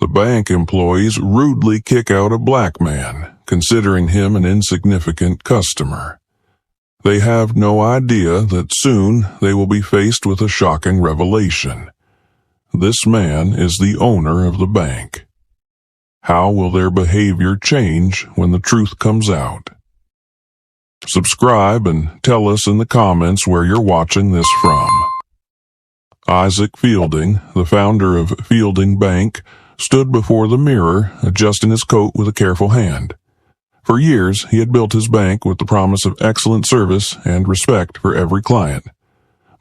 The bank employees rudely kick out a black man, considering him an insignificant customer. They have no idea that soon they will be faced with a shocking revelation. This man is the owner of the bank. How will their behavior change when the truth comes out? Subscribe and tell us in the comments where you're watching this from. Isaac Fielding, the founder of Fielding Bank, stood before the mirror, adjusting his coat with a careful hand. For years, he had built his bank with the promise of excellent service and respect for every client.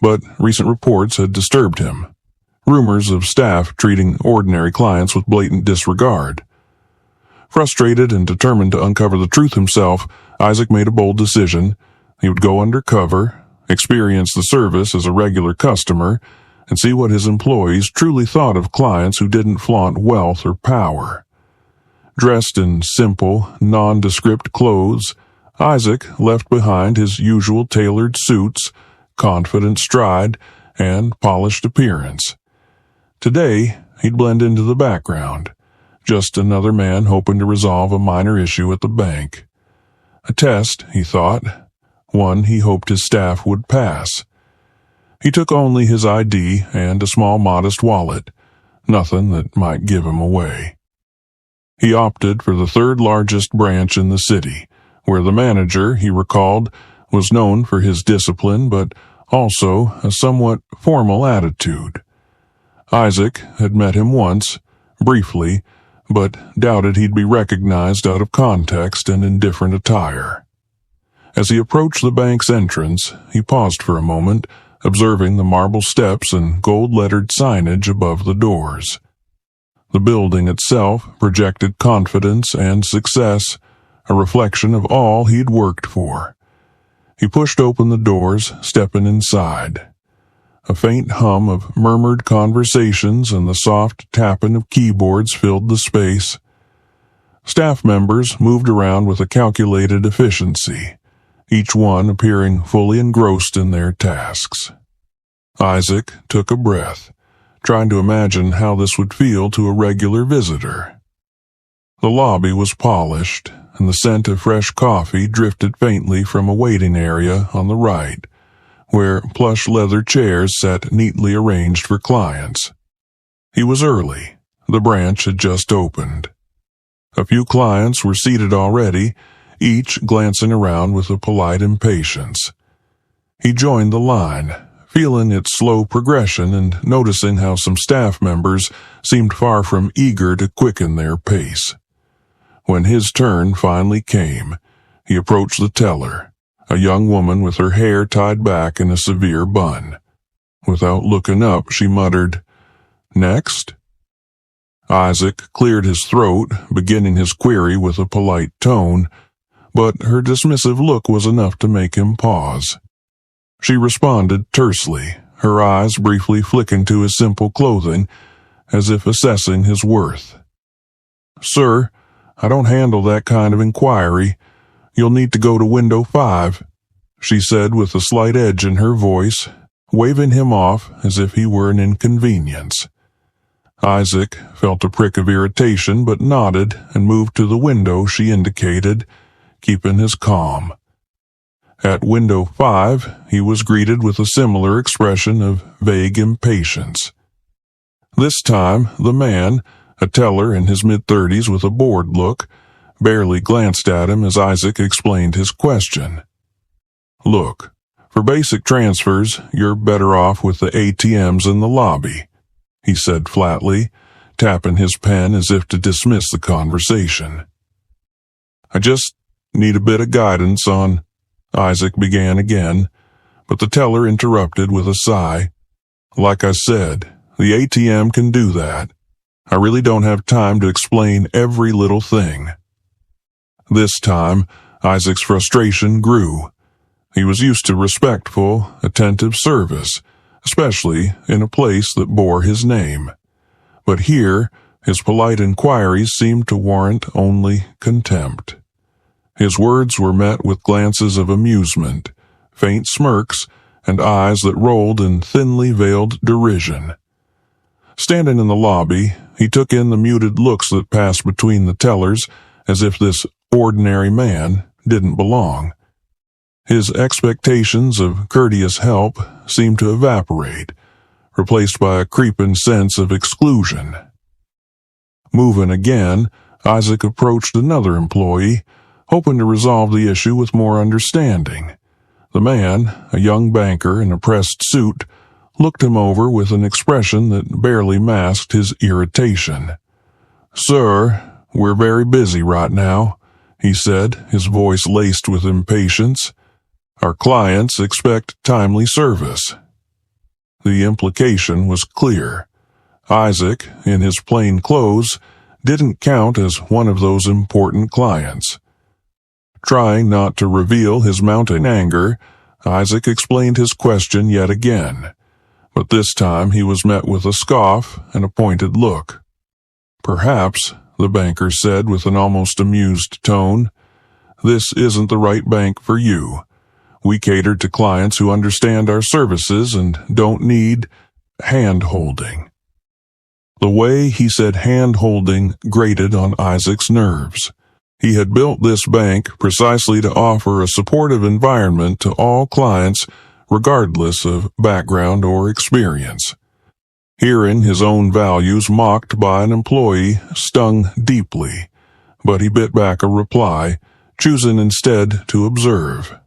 But recent reports had disturbed him. Rumors of staff treating ordinary clients with blatant disregard. Frustrated and determined to uncover the truth himself, Isaac made a bold decision. He would go undercover, experience the service as a regular customer, and see what his employees truly thought of clients who didn't flaunt wealth or power. Dressed in simple, nondescript clothes, Isaac left behind his usual tailored suits, confident stride, and polished appearance. Today, he'd blend into the background, just another man hoping to resolve a minor issue at the bank. A test, he thought, one he hoped his staff would pass. He took only his ID and a small modest wallet, nothing that might give him away. He opted for the third largest branch in the city, where the manager, he recalled, was known for his discipline but also a somewhat formal attitude. Isaac had met him once, briefly, but doubted he'd be recognized out of context and in different attire. As he approached the bank's entrance, he paused for a moment, observing the marble steps and gold-lettered signage above the doors. The building itself projected confidence and success, a reflection of all he'd worked for. He pushed open the doors, stepping inside. A faint hum of murmured conversations and the soft tapping of keyboards filled the space. Staff members moved around with a calculated efficiency, each one appearing fully engrossed in their tasks. Isaac took a breath, trying to imagine how this would feel to a regular visitor. The lobby was polished, and the scent of fresh coffee drifted faintly from a waiting area on the right, where plush leather chairs sat neatly arranged for clients. He was early. The branch had just opened. A few clients were seated already, each glancing around with a polite impatience. He joined the line, feeling its slow progression and noticing how some staff members seemed far from eager to quicken their pace. When his turn finally came, he approached the teller, a young woman with her hair tied back in a severe bun. Without looking up, she muttered, "Next?" Isaac cleared his throat, beginning his query with a polite tone, but her dismissive look was enough to make him pause. She responded tersely, her eyes briefly flicking to his simple clothing, as if assessing his worth. "Sir, I don't handle that kind of inquiry. You'll need to go to window 5, she said with a slight edge in her voice, waving him off as if he were an inconvenience. Isaac felt a prick of irritation but nodded and moved to the window she indicated, keeping his calm. At window 5, he was greeted with a similar expression of vague impatience. This time, the man, a teller in his mid-30s with a bored look, barely glanced at him as Isaac explained his question. "Look, for basic transfers, you're better off with the ATMs in the lobby," he said flatly, tapping his pen as if to dismiss the conversation. "I just need a bit of guidance on," Isaac began again, but the teller interrupted with a sigh. "Like I said, the ATM can do that. I really don't have time to explain every little thing." This time, Isaac's frustration grew. He was used to respectful, attentive service, especially in a place that bore his name. But here, his polite inquiries seemed to warrant only contempt. His words were met with glances of amusement, faint smirks, and eyes that rolled in thinly veiled derision. Standing in the lobby, he took in the muted looks that passed between the tellers as if this ordinary man didn't belong. His expectations of courteous help seemed to evaporate, replaced by a creeping sense of exclusion. Moving again, Isaac approached another employee, hoping to resolve the issue with more understanding. The man, a young banker in a pressed suit, looked him over with an expression that barely masked his irritation. "Sir, we're very busy right now," he said, his voice laced with impatience. "Our clients expect timely service." The implication was clear. Isaac, in his plain clothes, didn't count as one of those important clients. Trying not to reveal his mounting anger, Isaac explained his question yet again, but this time he was met with a scoff and a pointed look. "Perhaps," the banker said with an almost amused tone, "this isn't the right bank for you. We cater to clients who understand our services and don't need hand-holding." The way he said hand-holding grated on Isaac's nerves. He had built this bank precisely to offer a supportive environment to all clients, regardless of background or experience. Hearing his own values mocked by an employee stung deeply, but he bit back a reply, choosing instead to observe.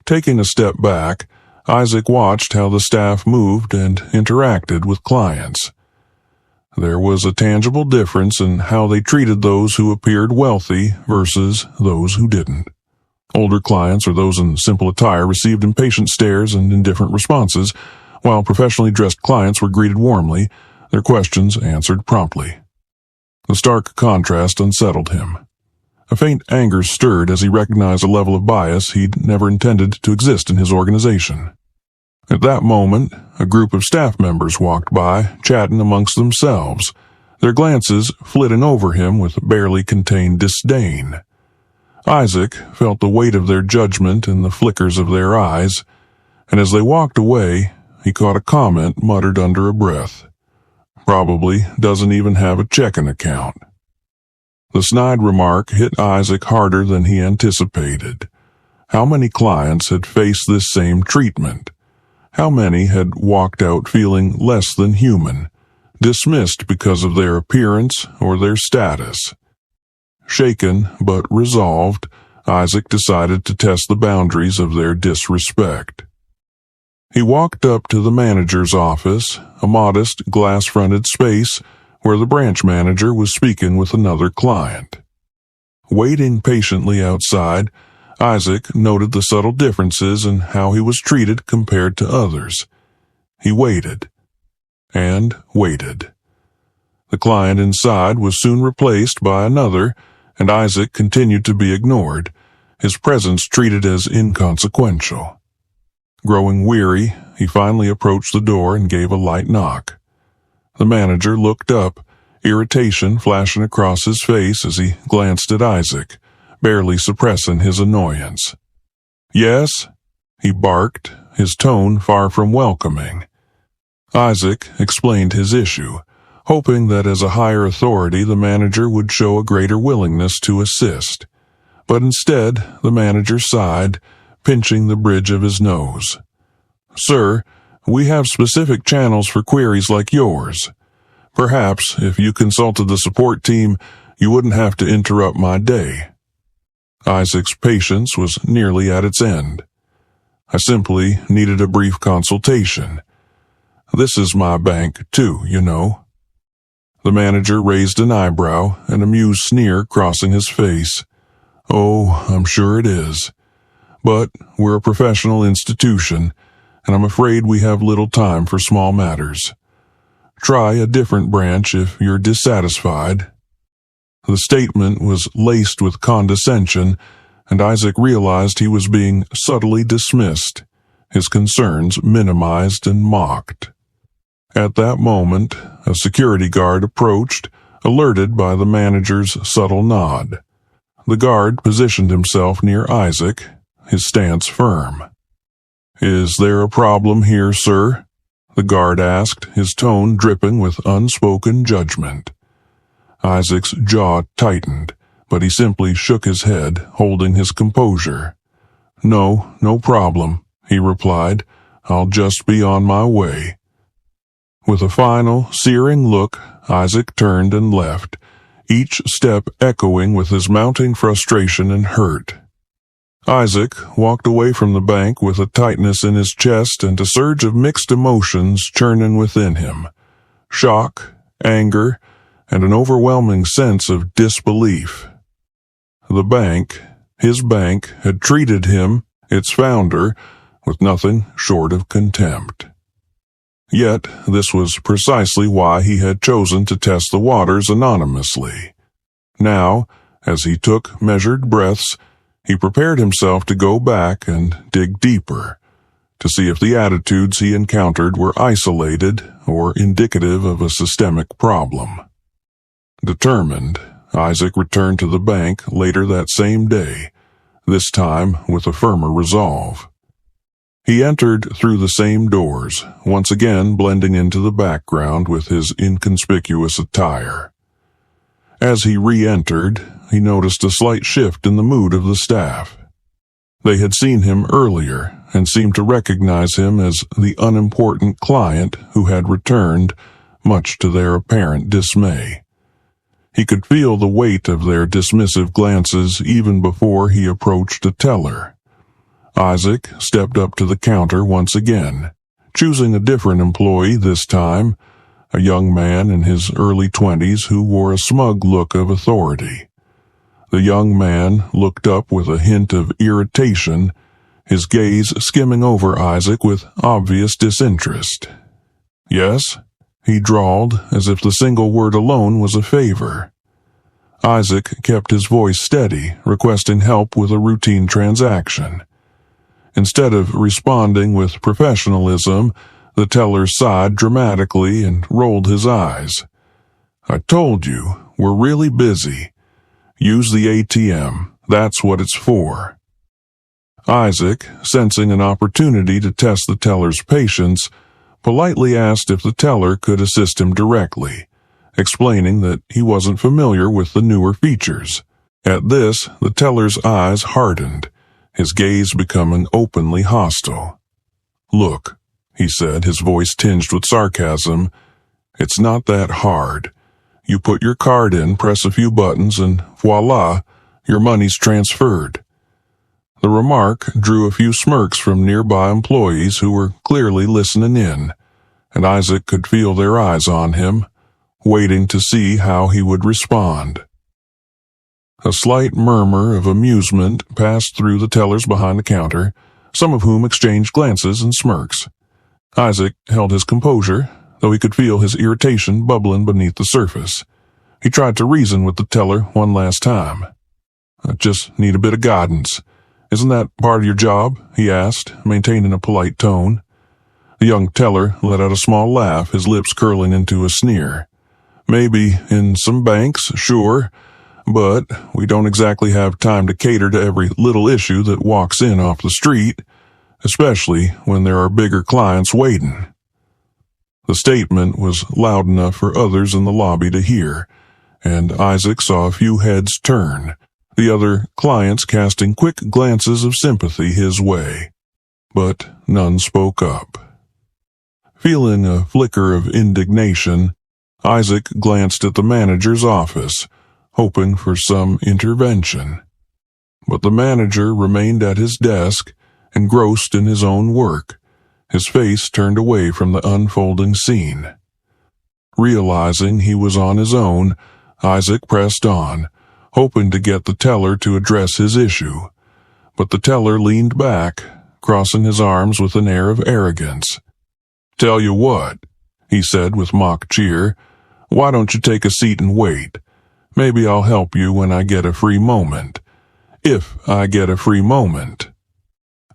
Taking a step back, Isaac watched how the staff moved and interacted with clients. There was a tangible difference in how they treated those who appeared wealthy versus those who didn't. Older clients or those in simple attire received impatient stares and indifferent responses, while professionally dressed clients were greeted warmly, their questions answered promptly. The stark contrast unsettled him. A faint anger stirred as he recognized a level of bias he'd never intended to exist in his organization. At that moment, a group of staff members walked by, chatting amongst themselves, their glances flitting over him with barely contained disdain. Isaac felt the weight of their judgment in the flickers of their eyes, and as they walked away, he caught a comment muttered under a breath. "Probably doesn't even have a checking account." The snide remark hit Isaac harder than he anticipated. How many clients had faced this same treatment? How many had walked out feeling less than human, dismissed because of their appearance or their status? Shaken but resolved, Isaac decided to test the boundaries of their disrespect. He walked up to the manager's office, a modest, glass-fronted space where the branch manager was speaking with another client. Waiting patiently outside, Isaac noted the subtle differences in how he was treated compared to others. He waited, and waited. The client inside was soon replaced by another, and Isaac continued to be ignored, his presence treated as inconsequential. Growing weary, he finally approached the door and gave a light knock. The manager looked up, irritation flashing across his face as he glanced at Isaac, barely suppressing his annoyance. "Yes?" he barked, his tone far from welcoming. Isaac explained his issue, hoping that as a higher authority the manager would show a greater willingness to assist. But instead, the manager sighed, pinching the bridge of his nose. "Sir, we have specific channels for queries like yours. Perhaps, if you consulted the support team, you wouldn't have to interrupt my day." Isaac's patience was nearly at its end. "I simply needed a brief consultation. This is my bank, too, you know." The manager raised an eyebrow, an amused sneer crossing his face. "Oh, I'm sure it is. But we're a professional institution, and I'm afraid we have little time for small matters. Try a different branch if you're dissatisfied." The statement was laced with condescension, and Isaac realized he was being subtly dismissed, his concerns minimized and mocked. At that moment, a security guard approached, alerted by the manager's subtle nod. The guard positioned himself near Isaac, his stance firm. "Is there a problem here, sir?" the guard asked, his tone dripping with unspoken judgment. Isaac's jaw tightened, but he simply shook his head, holding his composure. "No, no problem," he replied. "I'll just be on my way." With a final, searing look, Isaac turned and left, each step echoing with his mounting frustration and hurt. Isaac walked away from the bank with a tightness in his chest and a surge of mixed emotions churning within him. Shock, anger, and an overwhelming sense of disbelief. The bank, his bank, had treated him, its founder, with nothing short of contempt. Yet this was precisely why he had chosen to test the waters anonymously. Now, as he took measured breaths, he prepared himself to go back and dig deeper, to see if the attitudes he encountered were isolated or indicative of a systemic problem. Determined, Isaac returned to the bank later that same day, this time with a firmer resolve. He entered through the same doors, once again blending into the background with his inconspicuous attire. As he re-entered, he noticed a slight shift in the mood of the staff. They had seen him earlier and seemed to recognize him as the unimportant client who had returned, much to their apparent dismay. He could feel the weight of their dismissive glances even before he approached a teller. Isaac stepped up to the counter once again, choosing a different employee this time, a young man in his early 20s who wore a smug look of authority. The young man looked up with a hint of irritation, his gaze skimming over Isaac with obvious disinterest. "Yes?" he drawled, as if the single word alone was a favor. Isaac kept his voice steady, requesting help with a routine transaction. Instead of responding with professionalism, the teller sighed dramatically and rolled his eyes. "I told you, we're really busy. Use the ATM, that's what it's for." Isaac, sensing an opportunity to test the teller's patience, politely asked if the teller could assist him directly, explaining that he wasn't familiar with the newer features. At this, the teller's eyes hardened, his gaze becoming openly hostile. "Look," he said, his voice tinged with sarcasm, "it's not that hard. You put your card in, press a few buttons, and voila, your money's transferred." The remark drew a few smirks from nearby employees who were clearly listening in, and Isaac could feel their eyes on him, waiting to see how he would respond. A slight murmur of amusement passed through the tellers behind the counter, some of whom exchanged glances and smirks. Isaac held his composure, though he could feel his irritation bubbling beneath the surface. He tried to reason with the teller one last time. "I just need a bit of guidance. Isn't that part of your job?" he asked, maintaining a polite tone. The young teller let out a small laugh, his lips curling into a sneer. "Maybe in some banks, sure, but we don't exactly have time to cater to every little issue that walks in off the street, especially when there are bigger clients waiting." The statement was loud enough for others in the lobby to hear, and Isaac saw a few heads turn, the other clients casting quick glances of sympathy his way. But none spoke up. Feeling a flicker of indignation, Isaac glanced at the manager's office, hoping for some intervention. But the manager remained at his desk, engrossed in his own work, his face turned away from the unfolding scene. Realizing he was on his own, Isaac pressed on, hoping to get the teller to address his issue. But the teller leaned back, crossing his arms with an air of arrogance. "Tell you what," he said with mock cheer, "why don't you take a seat and wait? Maybe I'll help you when I get a free moment. If I get a free moment."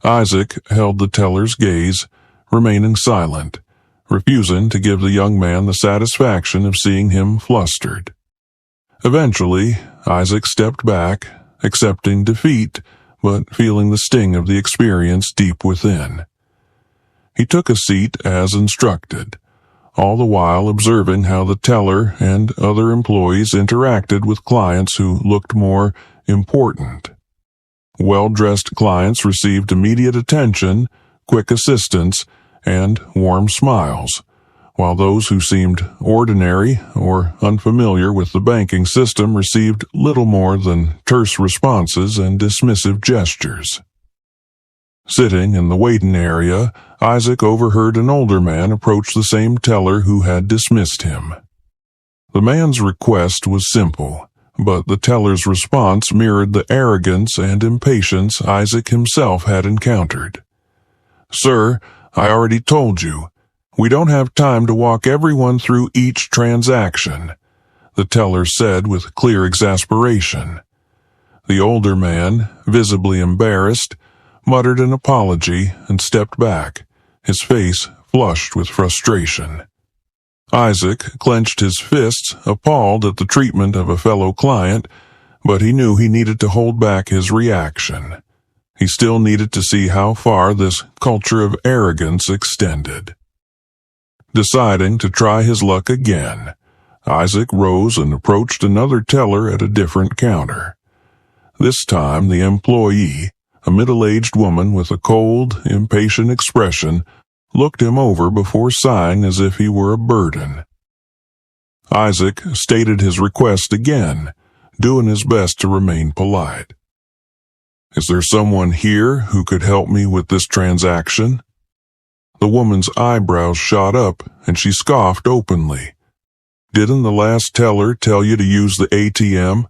Isaac held the teller's gaze, remaining silent, refusing to give the young man the satisfaction of seeing him flustered. Eventually, Isaac stepped back, accepting defeat, but feeling the sting of the experience deep within. He took a seat as instructed, all the while observing how the teller and other employees interacted with clients who looked more important. Well-dressed clients received immediate attention, quick assistance, and warm smiles, while those who seemed ordinary or unfamiliar with the banking system received little more than terse responses and dismissive gestures. Sitting in the waiting area, Isaac overheard an older man approach the same teller who had dismissed him. The man's request was simple, but the teller's response mirrored the arrogance and impatience Isaac himself had encountered. "Sir, I already told you. We don't have time to walk everyone through each transaction," the teller said with clear exasperation. The older man, visibly embarrassed, muttered an apology and stepped back, his face flushed with frustration. Isaac clenched his fists, appalled at the treatment of a fellow client, but he knew he needed to hold back his reaction. He still needed to see how far this culture of arrogance extended. Deciding to try his luck again, Isaac rose and approached another teller at a different counter. This time the employee, a middle-aged woman with a cold, impatient expression, looked him over before sighing as if he were a burden. Isaac stated his request again, doing his best to remain polite. "Is there someone here who could help me with this transaction?" The woman's eyebrows shot up, and she scoffed openly. "Didn't the last teller tell you to use the ATM?"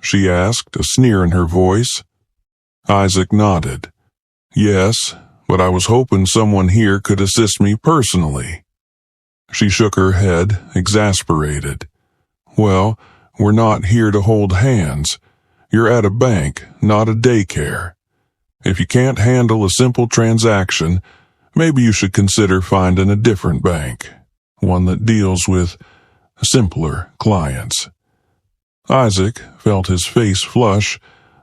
she asked, a sneer in her voice. Isaac nodded. "Yes, but I was hoping someone here could assist me personally." She shook her head, exasperated. "Well, we're not here to hold hands. You're at a bank, not a daycare. If you can't handle a simple transaction, maybe you should consider finding a different bank, one that deals with simpler clients." Isaac felt his face flush,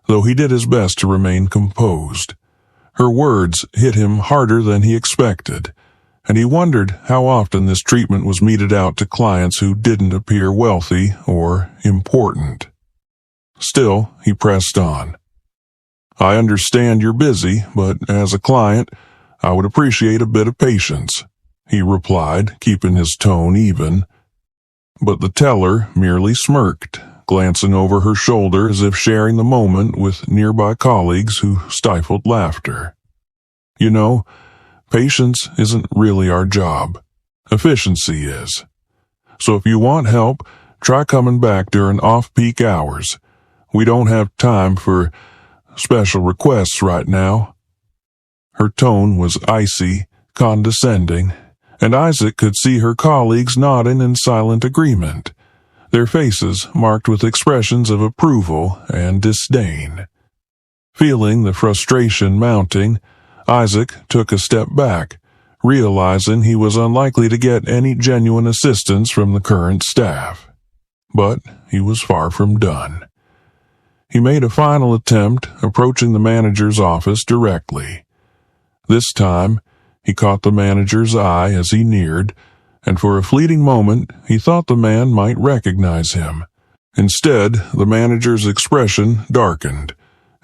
though he did his best to remain composed. Her words hit him harder than he expected, and he wondered how often this treatment was meted out to clients who didn't appear wealthy or important. Still, he pressed on. "I understand you're busy, but as a client, I would appreciate a bit of patience," he replied, keeping his tone even. But the teller merely smirked, glancing over her shoulder as if sharing the moment with nearby colleagues who stifled laughter. "You know, patience isn't really our job. Efficiency is. So if you want help, try coming back during off-peak hours. We don't have time for special requests right now." Her tone was icy, condescending, and Isaac could see her colleagues nodding in silent agreement, their faces marked with expressions of approval and disdain. Feeling the frustration mounting, Isaac took a step back, realizing he was unlikely to get any genuine assistance from the current staff. But he was far from done. He made a final attempt, approaching the manager's office directly. This time, he caught the manager's eye as he neared, and for a fleeting moment he thought the man might recognize him. Instead, the manager's expression darkened,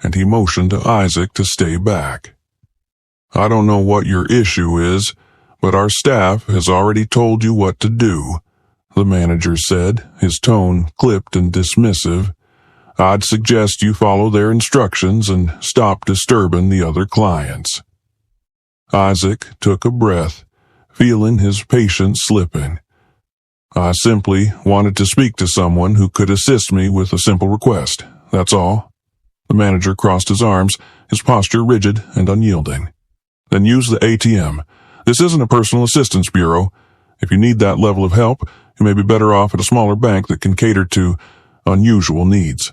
and he motioned to Isaac to stay back. "I don't know what your issue is, but our staff has already told you what to do," the manager said, his tone clipped and dismissive. "I'd suggest you follow their instructions and stop disturbing the other clients." Isaac took a breath, feeling his patience slipping. "I simply wanted to speak to someone who could assist me with a simple request, that's all." The manager crossed his arms, his posture rigid and unyielding. "Then use the ATM. This isn't a personal assistance bureau. If you need that level of help, you may be better off at a smaller bank that can cater to unusual needs."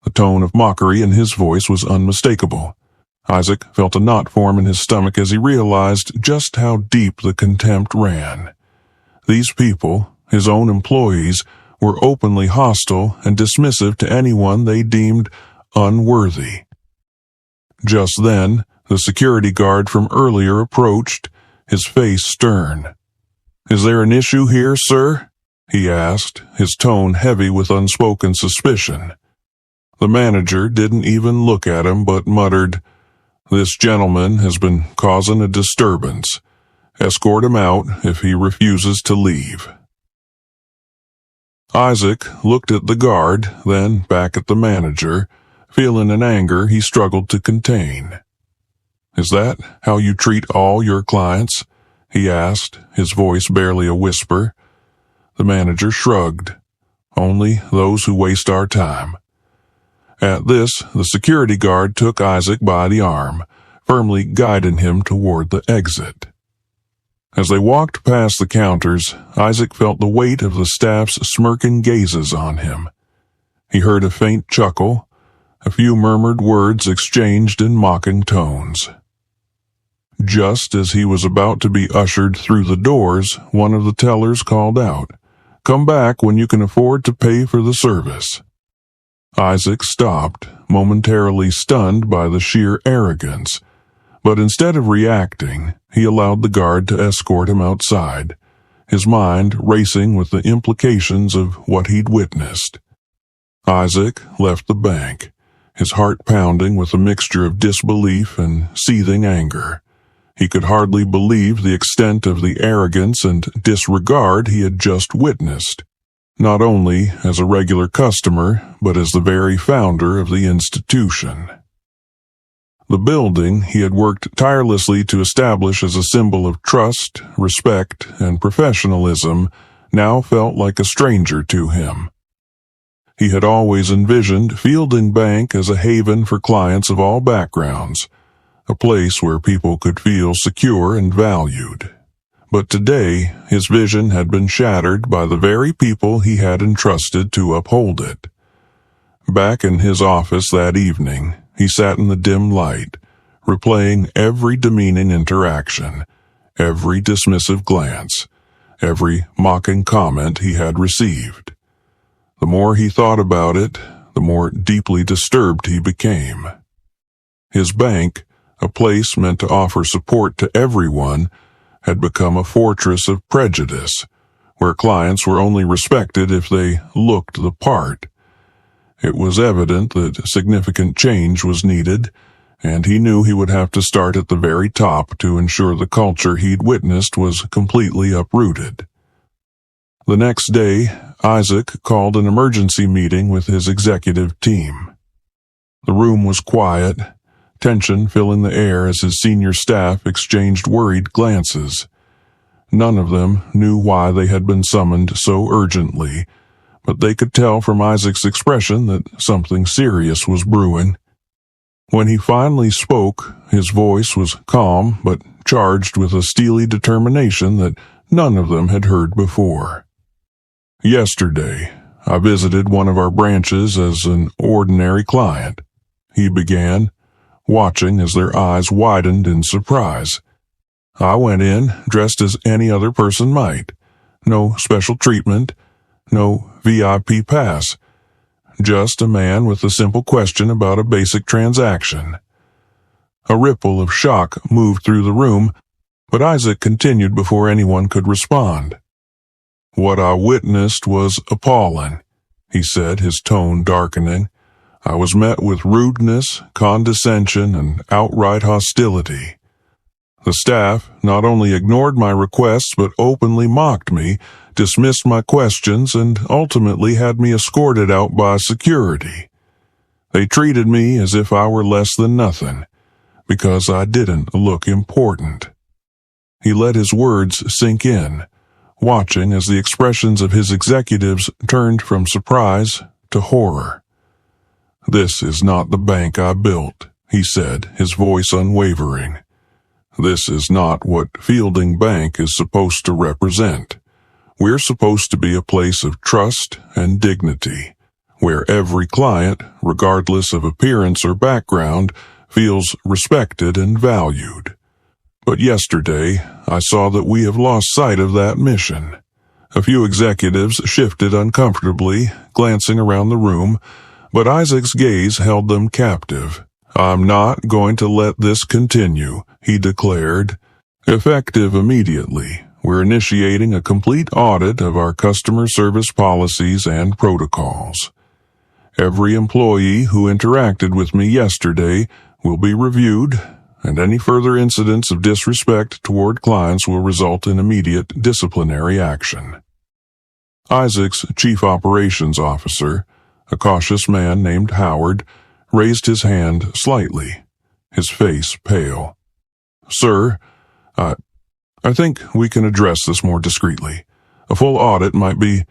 The tone of mockery in his voice was unmistakable. Isaac felt a knot form in his stomach as he realized just how deep the contempt ran. These people, his own employees, were openly hostile and dismissive to anyone they deemed unworthy. Just then, the security guard from earlier approached, his face stern. "Is there an issue here, sir?" he asked, his tone heavy with unspoken suspicion. The manager didn't even look at him but muttered, "This gentleman has been causing a disturbance. Escort him out if he refuses to leave." Isaac looked at the guard, then back at the manager, feeling an anger he struggled to contain. "Is that how you treat all your clients?" he asked, his voice barely a whisper. The manager shrugged. "Only those who waste our time." At this, the security guard took Isaac by the arm, firmly guiding him toward the exit. As they walked past the counters, Isaac felt the weight of the staff's smirking gazes on him. He heard a faint chuckle, a few murmured words exchanged in mocking tones. Just as he was about to be ushered through the doors, one of the tellers called out, "Come back when you can afford to pay for the service." Isaac stopped, momentarily stunned by the sheer arrogance, but instead of reacting, he allowed the guard to escort him outside, his mind racing with the implications of what he'd witnessed. Isaac left the bank, his heart pounding with a mixture of disbelief and seething anger. He could hardly believe the extent of the arrogance and disregard he had just witnessed, not only as a regular customer, but as the very founder of the institution. The building he had worked tirelessly to establish as a symbol of trust, respect, and professionalism now felt like a stranger to him. He had always envisioned Fielding Bank as a haven for clients of all backgrounds, a place where people could feel secure and valued. But today, his vision had been shattered by the very people he had entrusted to uphold it. Back in his office that evening, he sat in the dim light, replaying every demeaning interaction, every dismissive glance, every mocking comment he had received. The more he thought about it, the more deeply disturbed he became. His bank, a place meant to offer support to everyone, had become a fortress of prejudice, where clients were only respected if they looked the part. It was evident that significant change was needed, and he knew he would have to start at the very top to ensure the culture he'd witnessed was completely uprooted. The next day, Isaac called an emergency meeting with his executive team. The room was quiet, tension filling the air as his senior staff exchanged worried glances. None of them knew why they had been summoned so urgently, but they could tell from Isaac's expression that something serious was brewing. When he finally spoke, his voice was calm but charged with a steely determination that none of them had heard before. "Yesterday, I visited one of our branches as an ordinary client," he began, watching as their eyes widened in surprise. "I went in dressed as any other person might. No special treatment, no VIP pass. Just a man with a simple question about a basic transaction." A ripple of shock moved through the room, but Isaac continued before anyone could respond. "What I witnessed was appalling," he said, his tone darkening. "I was met with rudeness, condescension, and outright hostility. The staff not only ignored my requests but openly mocked me, dismissed my questions, and ultimately had me escorted out by security. They treated me as if I were less than nothing, because I didn't look important." He let his words sink in, watching as the expressions of his executives turned from surprise to horror. "This is not the bank I built," he said, his voice unwavering. "This is not what Fielding Bank is supposed to represent. We're supposed to be a place of trust and dignity, where every client, regardless of appearance or background, feels respected and valued. But yesterday, I saw that we have lost sight of that mission." A few executives shifted uncomfortably, glancing around the room, but Isaac's gaze held them captive. "I'm not going to let this continue," he declared, Effective immediately, we're initiating a complete audit of our customer service policies and protocols. Every employee who interacted with me yesterday will be reviewed, and any further incidents of disrespect toward clients will result in immediate disciplinary action. Isaac's chief operations officer, a cautious man named Howard, raised his hand slightly, his face pale. "Sir, I think we can address this more discreetly. A full audit might be—"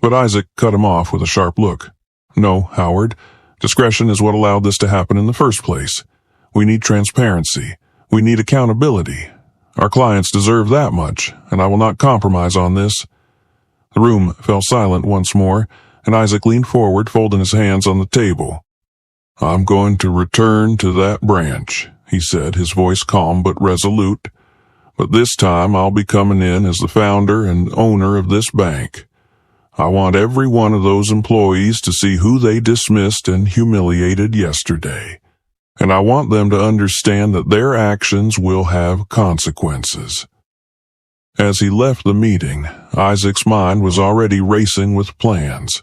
But Isaac cut him off with a sharp look. "No, Howard. Discretion is what allowed this to happen in the first place. We need transparency. We need accountability. Our clients deserve that much, and I will not compromise on this." The room fell silent once more, and Isaac leaned forward, folding his hands on the table. "I'm going to return to that branch," he said, his voice calm but resolute. "But this time I'll be coming in as the founder and owner of this bank. I want every one of those employees to see who they dismissed and humiliated yesterday. And I want them to understand that their actions will have consequences." As he left the meeting, Isaac's mind was already racing with plans.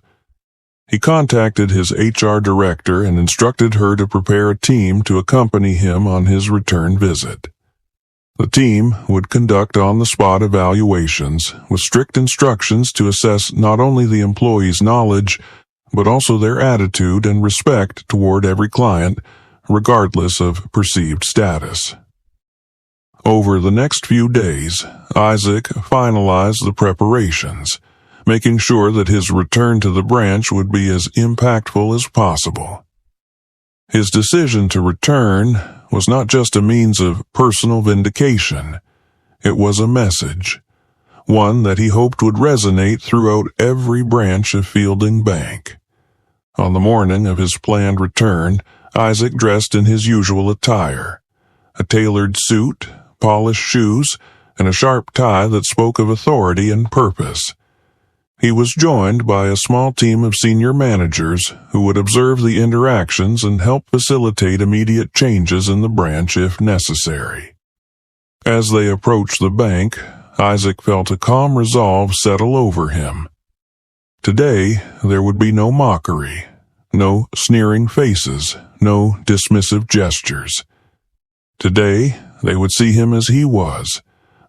He contacted his HR director and instructed her to prepare a team to accompany him on his return visit. The team would conduct on-the-spot evaluations with strict instructions to assess not only the employee's knowledge, but also their attitude and respect toward every client, regardless of perceived status. Over the next few days, Isaac finalized the preparations, making sure that his return to the branch would be as impactful as possible. His decision to return was not just a means of personal vindication. It was a message, one that he hoped would resonate throughout every branch of Fielding Bank. On the morning of his planned return, Isaac dressed in his usual attire, a tailored suit, polished shoes, and a sharp tie that spoke of authority and purpose. He was joined by a small team of senior managers who would observe the interactions and help facilitate immediate changes in the branch if necessary. As they approached the bank, Isaac felt a calm resolve settle over him. Today, there would be no mockery, no sneering faces, no dismissive gestures. Today, they would see him as he was,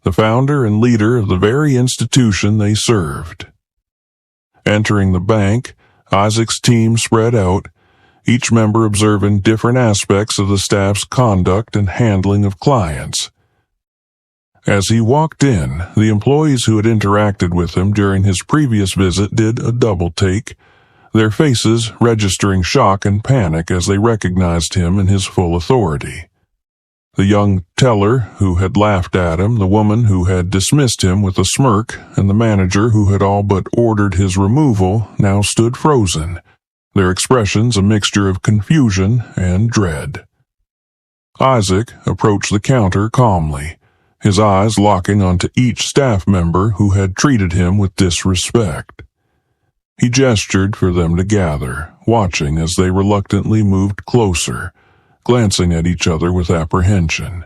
the founder and leader of the very institution they served. Entering the bank, Isaac's team spread out, each member observing different aspects of the staff's conduct and handling of clients. As he walked in, the employees who had interacted with him during his previous visit did a double take, their faces registering shock and panic as they recognized him in his full authority. The young teller who had laughed at him, the woman who had dismissed him with a smirk, and the manager who had all but ordered his removal now stood frozen, their expressions a mixture of confusion and dread. Isaac approached the counter calmly, his eyes locking onto each staff member who had treated him with disrespect. He gestured for them to gather, watching as they reluctantly moved closer, glancing at each other with apprehension.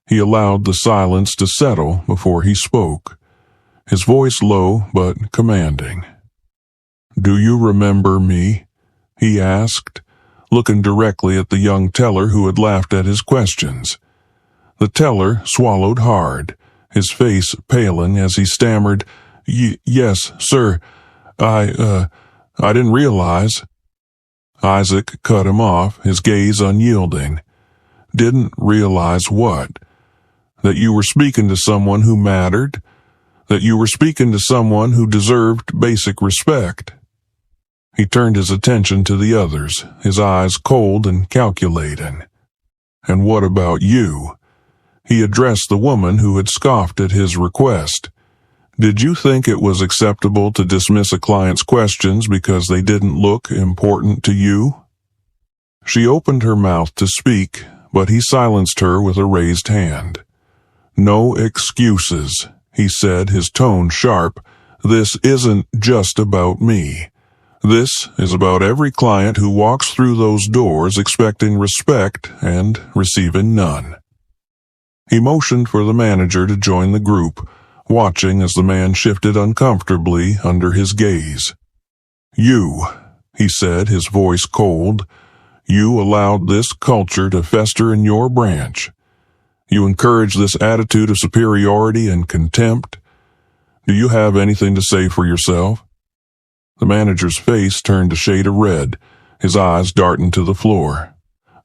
He allowed the silence to settle before he spoke, his voice low but commanding. "Do you remember me?" he asked, looking directly at the young teller who had laughed at his questions. The teller swallowed hard, his face paling as he stammered, "Yes, sir. I didn't realize." Isaac cut him off, his gaze unyielding. "Didn't realize what? That you were speaking to someone who mattered? That you were speaking to someone who deserved basic respect?" He turned his attention to the others, his eyes cold and calculating. "And what about you?" He addressed the woman who had scoffed at his request. "Did you think it was acceptable to dismiss a client's questions because they didn't look important to you?" She opened her mouth to speak, but he silenced her with a raised hand. "No excuses," he said, his tone sharp. "This isn't just about me. This is about every client who walks through those doors expecting respect and receiving none." He motioned for the manager to join the group, watching as the man shifted uncomfortably under his gaze. "You," he said, his voice cold, "you allowed this culture to fester in your branch. You encouraged this attitude of superiority and contempt. Do you have anything to say for yourself?" The manager's face turned a shade of red, his eyes darting to the floor.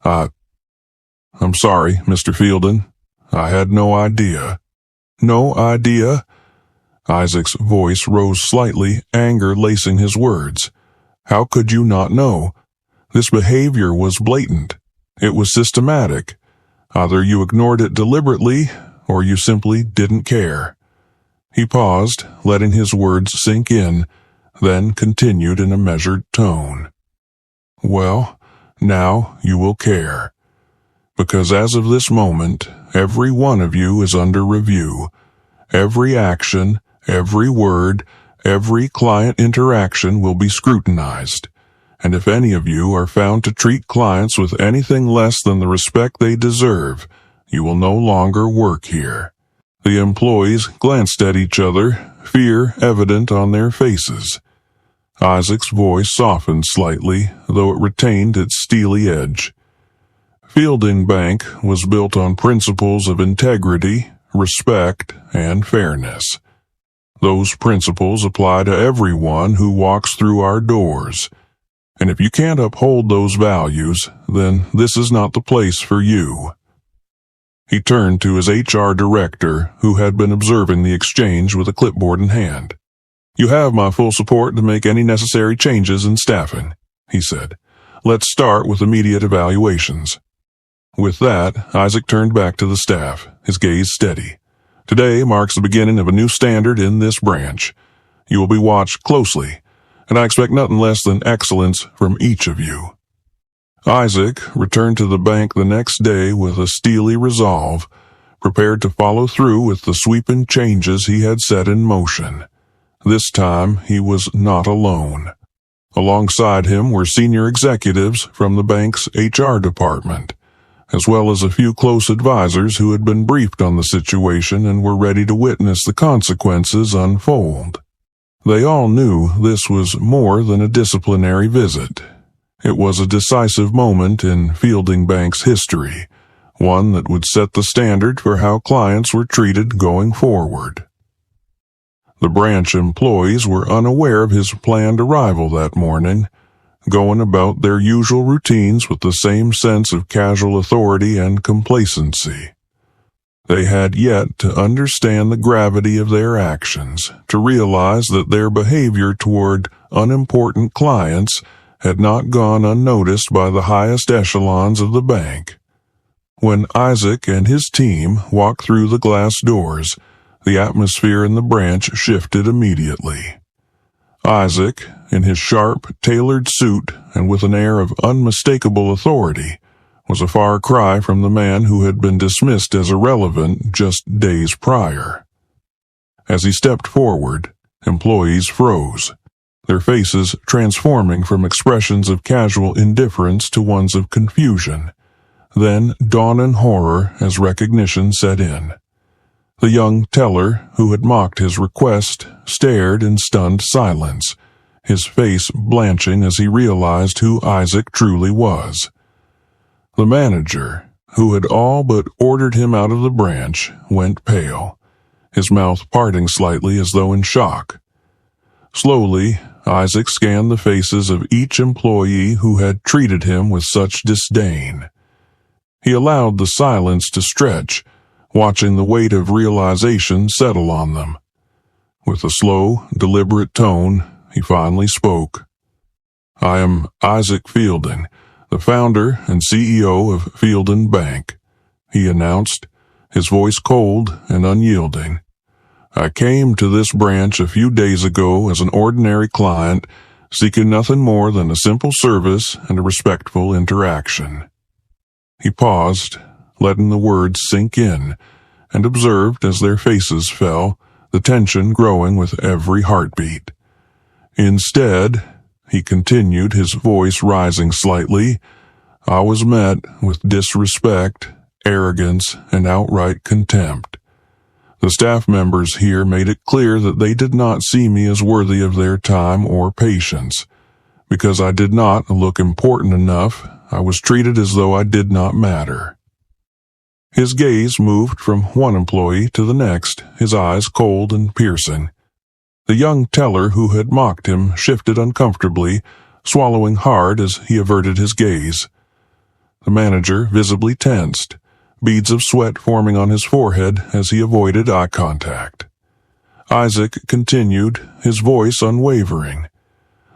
I'm sorry, Mr. Fielden. I had no idea." "No idea?" Isaac's voice rose slightly, anger lacing his words. "How could you not know? This behavior was blatant. It was systematic. Either you ignored it deliberately, or you simply didn't care." He paused, letting his words sink in, then continued in a measured tone. "Well, now you will care. Because as of this moment, every one of you is under review. Every action, every word, every client interaction will be scrutinized. And if any of you are found to treat clients with anything less than the respect they deserve, you will no longer work here." The employees glanced at each other, fear evident on their faces. Isaac's voice softened slightly, though it retained its steely edge. Fielding Bank was built on principles of integrity, respect, and fairness. Those principles apply to everyone who walks through our doors. And if you can't uphold those values, then this is not the place for you. He turned to his HR director, who had been observing the exchange with a clipboard in hand. "You have my full support to make any necessary changes in staffing," he said. "Let's start with immediate evaluations." With that, Isaac turned back to the staff, his gaze steady. "Today marks the beginning of a new standard in this branch. You will be watched closely, and I expect nothing less than excellence from each of you." Isaac returned to the bank the next day with a steely resolve, prepared to follow through with the sweeping changes he had set in motion. This time he was not alone. Alongside him were senior executives from the bank's HR department, as well as a few close advisors who had been briefed on the situation and were ready to witness the consequences unfold. They all knew this was more than a disciplinary visit. It was a decisive moment in Fielding Bank's history, one that would set the standard for how clients were treated going forward. The branch employees were unaware of his planned arrival that morning, going about their usual routines with the same sense of casual authority and complacency. They had yet to understand the gravity of their actions, to realize that their behavior toward unimportant clients had not gone unnoticed by the highest echelons of the bank. When Isaac and his team walked through the glass doors, the atmosphere in the branch shifted immediately. Isaac, in his sharp, tailored suit and with an air of unmistakable authority, was a far cry from the man who had been dismissed as irrelevant just days prior. As he stepped forward, employees froze, their faces transforming from expressions of casual indifference to ones of confusion, then dawn and horror as recognition set in. The young teller, who had mocked his request, stared in stunned silence, his face blanching as he realized who Isaac truly was. The manager, who had all but ordered him out of the branch, went pale, his mouth parting slightly as though in shock. Slowly, Isaac scanned the faces of each employee who had treated him with such disdain. He allowed the silence to stretch, watching the weight of realization settle on them. With a slow, deliberate tone, he finally spoke. "I am Isaac Fielding, the founder and CEO of Fielding Bank," he announced, his voice cold and unyielding. "I came to this branch a few days ago as an ordinary client, seeking nothing more than a simple service and a respectful interaction." He paused, letting the words sink in, and observed as their faces fell, the tension growing with every heartbeat. "Instead," he continued, his voice rising slightly, "I was met with disrespect, arrogance, and outright contempt. The staff members here made it clear that they did not see me as worthy of their time or patience. Because I did not look important enough, I was treated as though I did not matter. His gaze moved from one employee to the next, his eyes cold and piercing. The young teller who had mocked him shifted uncomfortably, swallowing hard as he averted his gaze. The manager visibly tensed, beads of sweat forming on his forehead as he avoided eye contact. Isaac continued, his voice unwavering.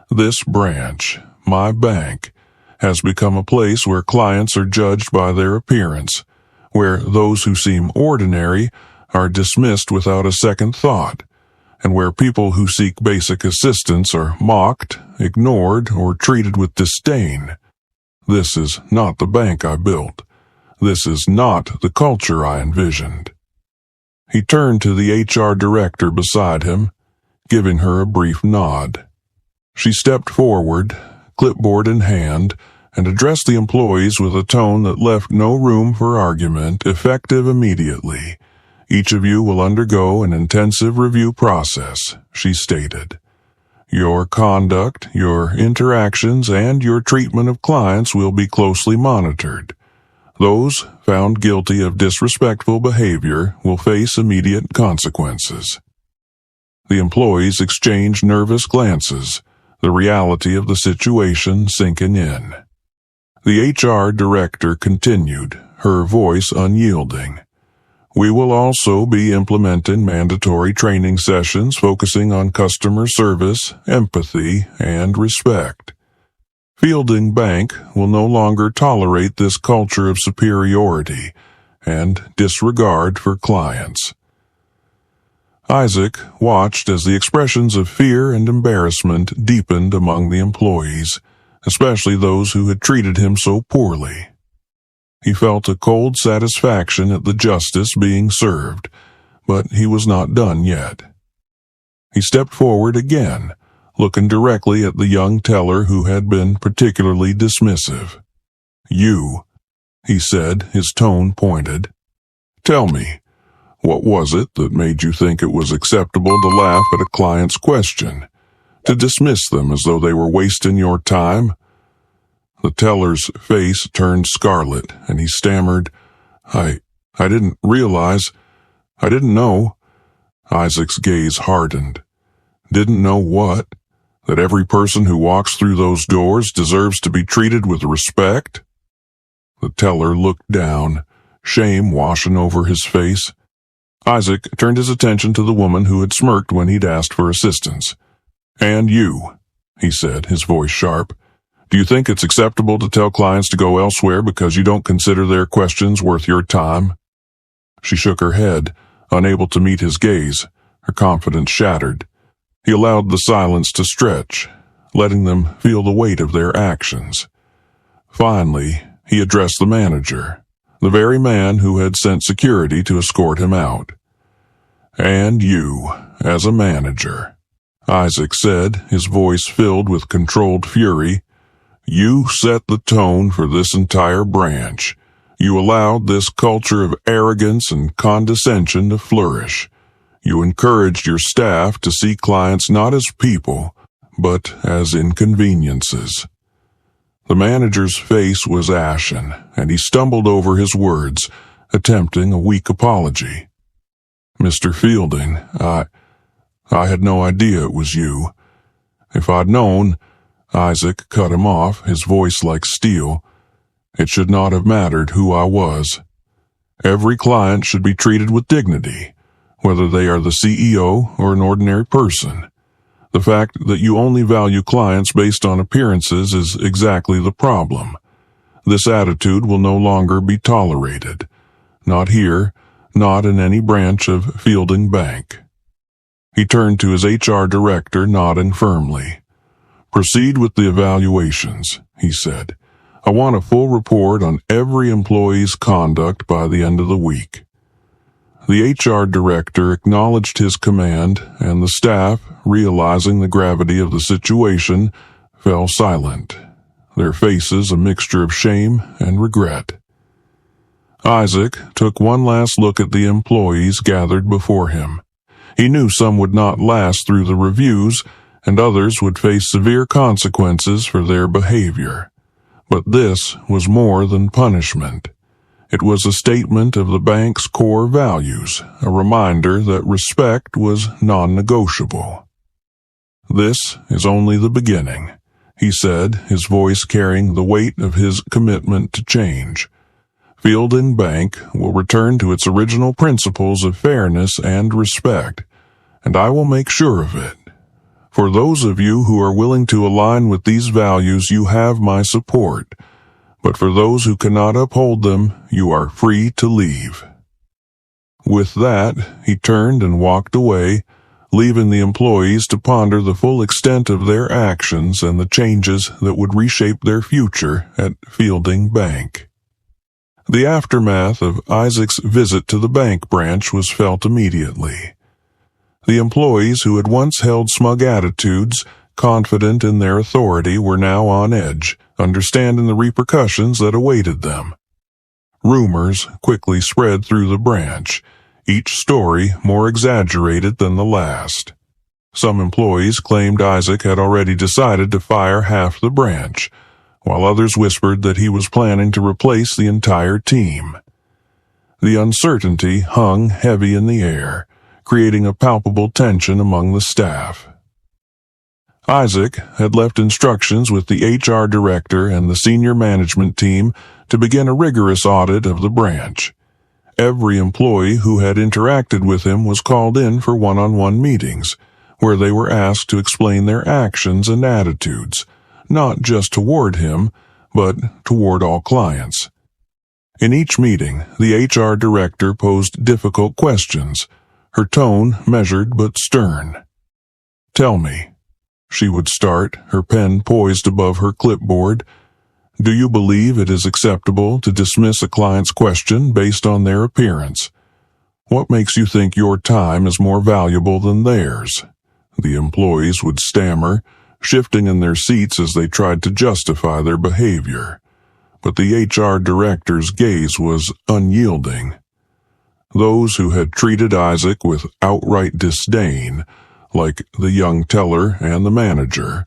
This branch, my bank, has become a place where clients are judged by their appearance, where those who seem ordinary are dismissed without a second thought, and where people who seek basic assistance are mocked, ignored, or treated with disdain. This is not the bank I built. This is not the culture I envisioned. He turned to the HR director beside him, giving her a brief nod. She stepped forward, clipboard in hand, and addressed the employees with a tone that left no room for argument, effective immediately. Each of you will undergo an intensive review process, she stated. Your conduct, your interactions, and your treatment of clients will be closely monitored. Those found guilty of disrespectful behavior will face immediate consequences. The employees exchanged nervous glances, the reality of the situation sinking in. The HR director continued, her voice unyielding. We will also be implementing mandatory training sessions focusing on customer service, empathy, and respect. Fielding Bank will no longer tolerate this culture of superiority and disregard for clients. Isaac watched as the expressions of fear and embarrassment deepened among the employees, especially those who had treated him so poorly. He felt a cold satisfaction at the justice being served, but he was not done yet. He stepped forward again, looking directly at the young teller who had been particularly dismissive. You, he said, his tone pointed. Tell me, what was it that made you think it was acceptable to laugh at a client's question, to dismiss them as though they were wasting your time? The teller's face turned scarlet, and he stammered, I didn't realize, I didn't know. Isaac's gaze hardened. Didn't know what? That every person who walks through those doors deserves to be treated with respect? The teller looked down, shame washing over his face. Isaac turned his attention to the woman who had smirked when he'd asked for assistance. And you, he said, his voice sharp. Do you think it's acceptable to tell clients to go elsewhere because you don't consider their questions worth your time? She shook her head, unable to meet his gaze, her confidence shattered. He allowed the silence to stretch, letting them feel the weight of their actions. Finally, he addressed the manager, the very man who had sent security to escort him out. And you, as a manager, Isaac said, his voice filled with controlled fury, you set the tone for this entire branch. You allowed this culture of arrogance and condescension to flourish. You encouraged your staff to see clients not as people, but as inconveniences. The manager's face was ashen, and he stumbled over his words, attempting a weak apology. Mr. Fielding, I had no idea it was you. If I'd known, Isaac cut him off, his voice like steel. It should not have mattered who I was. Every client should be treated with dignity, whether they are the CEO or an ordinary person. The fact that you only value clients based on appearances is exactly the problem. This attitude will no longer be tolerated. Not here, not in any branch of Fielding Bank. He turned to his HR director, nodding firmly. Proceed with the evaluations, he said. I want a full report on every employee's conduct by the end of the week. The HR director acknowledged his command, and the staff, realizing the gravity of the situation, fell silent, their faces a mixture of shame and regret. Isaac took one last look at the employees gathered before him. He knew some would not last through the reviews, and others would face severe consequences for their behavior. But this was more than punishment. It was a statement of the bank's core values, a reminder that respect was non-negotiable. "This is only the beginning," he said, his voice carrying the weight of his commitment to change. "Fielding Bank will return to its original principles of fairness and respect, and I will make sure of it. For those of you who are willing to align with these values, you have my support, but for those who cannot uphold them, you are free to leave." With that, he turned and walked away, leaving the employees to ponder the full extent of their actions and the changes that would reshape their future at Fielding Bank. The aftermath of Isaac's visit to the bank branch was felt immediately. The employees who had once held smug attitudes, confident in their authority, were now on edge, understanding the repercussions that awaited them. Rumors quickly spread through the branch, each story more exaggerated than the last. Some employees claimed Isaac had already decided to fire half the branch, while others whispered that he was planning to replace the entire team. The uncertainty hung heavy in the air, creating a palpable tension among the staff. Isaac had left instructions with the HR director and the senior management team to begin a rigorous audit of the branch. Every employee who had interacted with him was called in for one-on-one meetings, where they were asked to explain their actions and attitudes, not just toward him, but toward all clients. In each meeting, the HR director posed difficult questions, her tone measured but stern. "Tell me," she would start, her pen poised above her clipboard, "do you believe it is acceptable to dismiss a client's question based on their appearance? What makes you think your time is more valuable than theirs?" The employees would stammer, shifting in their seats as they tried to justify their behavior. But the HR director's gaze was unyielding. Those who had treated Isaac with outright disdain, like the young teller and the manager,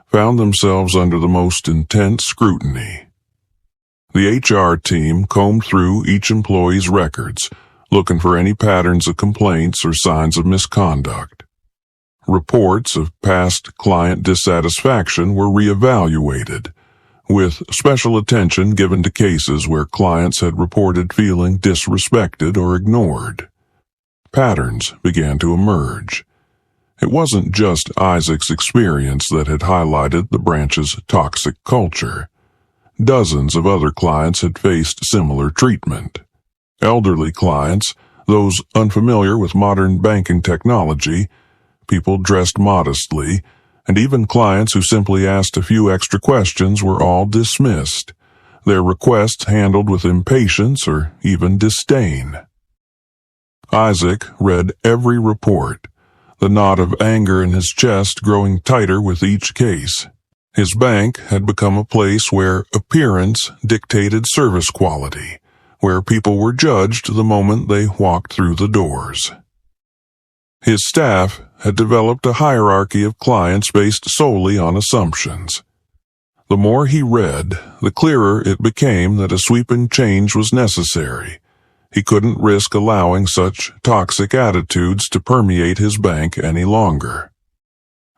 found themselves under the most intense scrutiny. The HR team combed through each employee's records, looking for any patterns of complaints or signs of misconduct. Reports of past client dissatisfaction were reevaluated, with special attention given to cases where clients had reported feeling disrespected or ignored. Patterns began to emerge. It wasn't just Isaac's experience that had highlighted the branch's toxic culture. Dozens of other clients had faced similar treatment. Elderly clients, those unfamiliar with modern banking technology, people dressed modestly, and even clients who simply asked a few extra questions were all dismissed, their requests handled with impatience or even disdain. Isaac read every report, the knot of anger in his chest growing tighter with each case. His bank had become a place where appearance dictated service quality, where people were judged the moment they walked through the doors. His staff had developed a hierarchy of clients based solely on assumptions. The more he read, the clearer it became that a sweeping change was necessary. He couldn't risk allowing such toxic attitudes to permeate his bank any longer.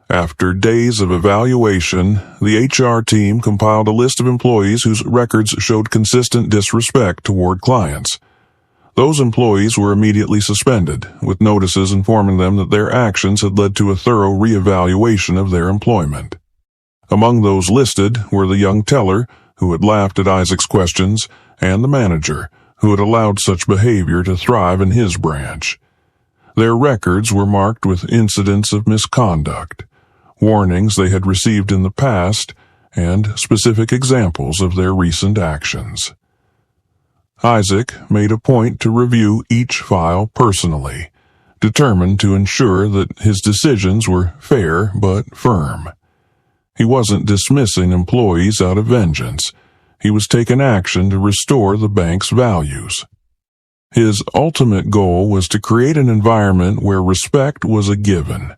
After days of evaluation, the HR team compiled a list of employees whose records showed consistent disrespect toward clients. Those employees were immediately suspended, with notices informing them that their actions had led to a thorough reevaluation of their employment. Among those listed were the young teller, who had laughed at Isaac's questions, and the manager, who had allowed such behavior to thrive in his branch. Their records were marked with incidents of misconduct, warnings they had received in the past, and specific examples of their recent actions. Isaac made a point to review each file personally, determined to ensure that his decisions were fair but firm. He wasn't dismissing employees out of vengeance. he was taking action to restore the bank's values. His ultimate goal was to create an environment where respect was a given,